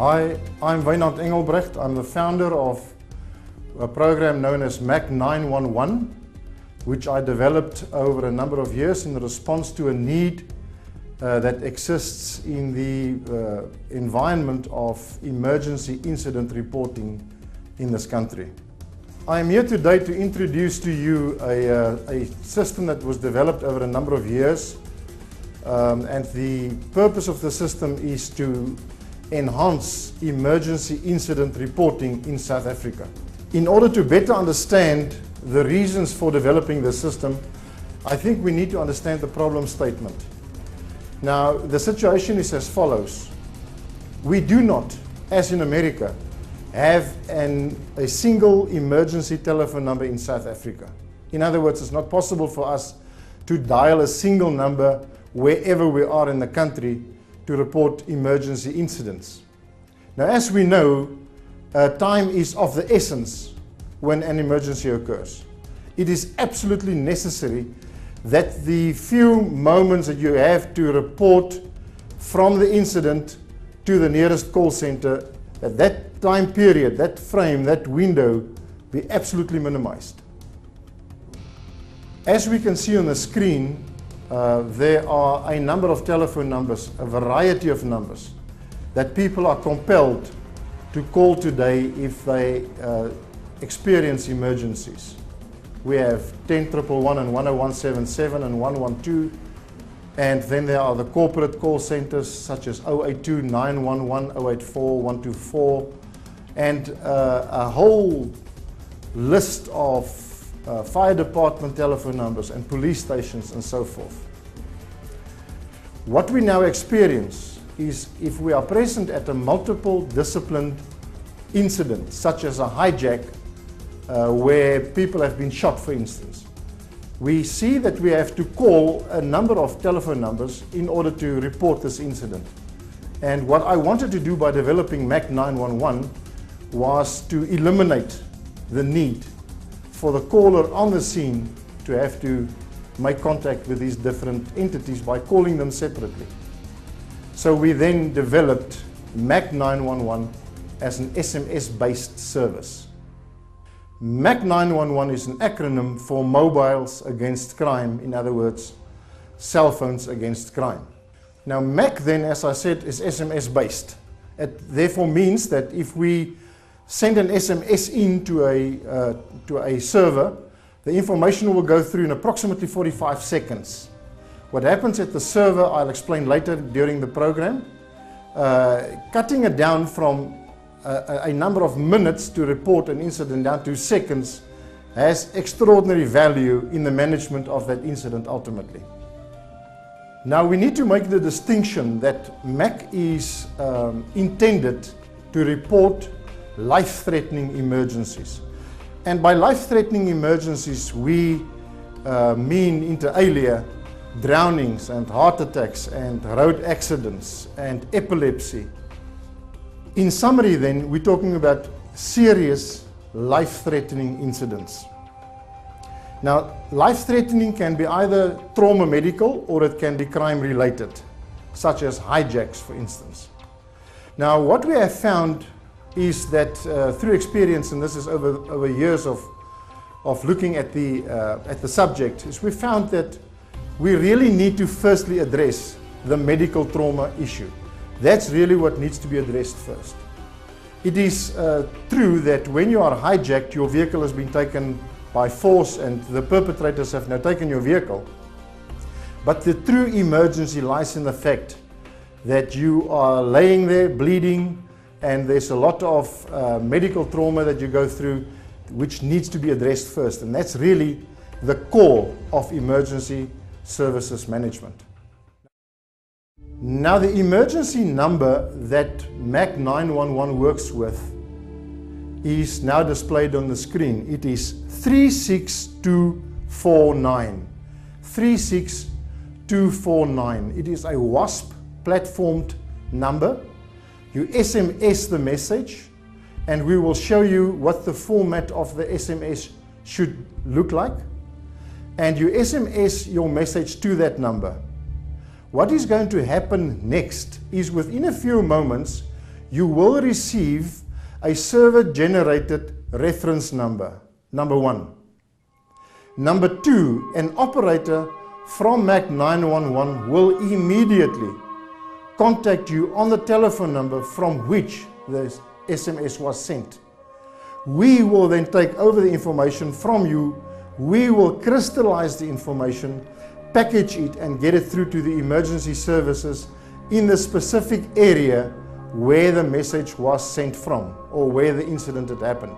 Hi, I'm Wynand Engelbrecht. I'm the founder of a program known as MAC 911, which I developed over a number of years in response to a need that exists in the environment of emergency incident reporting in this country. I am here today to introduce to you a system that was developed over a number of years, and the purpose of the system is to enhance emergency incident reporting in South Africa. In order to better understand the reasons for developing the system, I think we need to understand the problem statement. Now, the situation is as follows. We do not, as in America, have a single emergency telephone number in South Africa. In other words, it's not possible for us to dial a single number wherever we are in the country to report emergency incidents. Now, as we know, time is of the essence when an emergency occurs. It is absolutely necessary that the few moments that you have to report from the incident to the nearest call center, that time period, that frame, that window be absolutely minimized. As we can see on the screen, there are a number of telephone numbers, a variety of numbers, that people are compelled to call today if they experience emergencies. We have 10111 and 10177 and 112, and then there are the corporate call centers such as 082 911, 084, 124, and a whole list of fire department telephone numbers and police stations and so forth. What we now experience is if we are present at a multiple disciplined incident, such as a hijack where people have been shot, for instance, we see that we have to call a number of telephone numbers in order to report this incident. And what I wanted to do by developing MAC 911 was to eliminate the need for the caller on the scene to have to make contact with these different entities by calling them separately. So we then developed MAC 911 as an SMS-based service. MAC 911 is an acronym for Mobiles Against Crime, in other words, cell phones against crime. Now, MAC then, as I said, is SMS-based. It therefore means that if we send an SMS into a server, the information will go through in approximately 45 seconds. What happens at the server, I'll explain later during the program. Cutting it down from a number of minutes to report an incident down to seconds has extraordinary value in the management of that incident ultimately. Now, we need to make the distinction that MAC is intended to report life-threatening emergencies. And by life-threatening emergencies, we mean inter alia drownings and heart attacks and road accidents and epilepsy. In summary then, we're talking about serious life-threatening incidents. Now, life-threatening can be either trauma medical or it can be crime-related, such as hijacks, for instance. Now, what we have found is that through experience, and this is over years of looking at the subject, is we found that we really need to firstly address the medical trauma issue. That's really what needs to be addressed first. It is true that when you are hijacked, your vehicle has been taken by force and the perpetrators have now taken your vehicle. But the true emergency lies in the fact that you are laying there bleeding, and there's a lot of medical trauma that you go through which needs to be addressed first. And that's really the core of emergency services management. Now, the emergency number that MAC 911 works with is now displayed on the screen. It is 36249. 36249. It is a WASP platformed number. You SMS the message, and we will show you what the format of the SMS should look like. And you SMS your message to that number. What is going to happen next is within a few moments, you will receive a server-generated reference number, number 1. Number 2, an operator from MAC 911 will immediately contact you on the telephone number from which the SMS was sent. We will then take over the information from you. We will crystallize the information, package it, and get it through to the emergency services in the specific area where the message was sent from or where the incident had happened.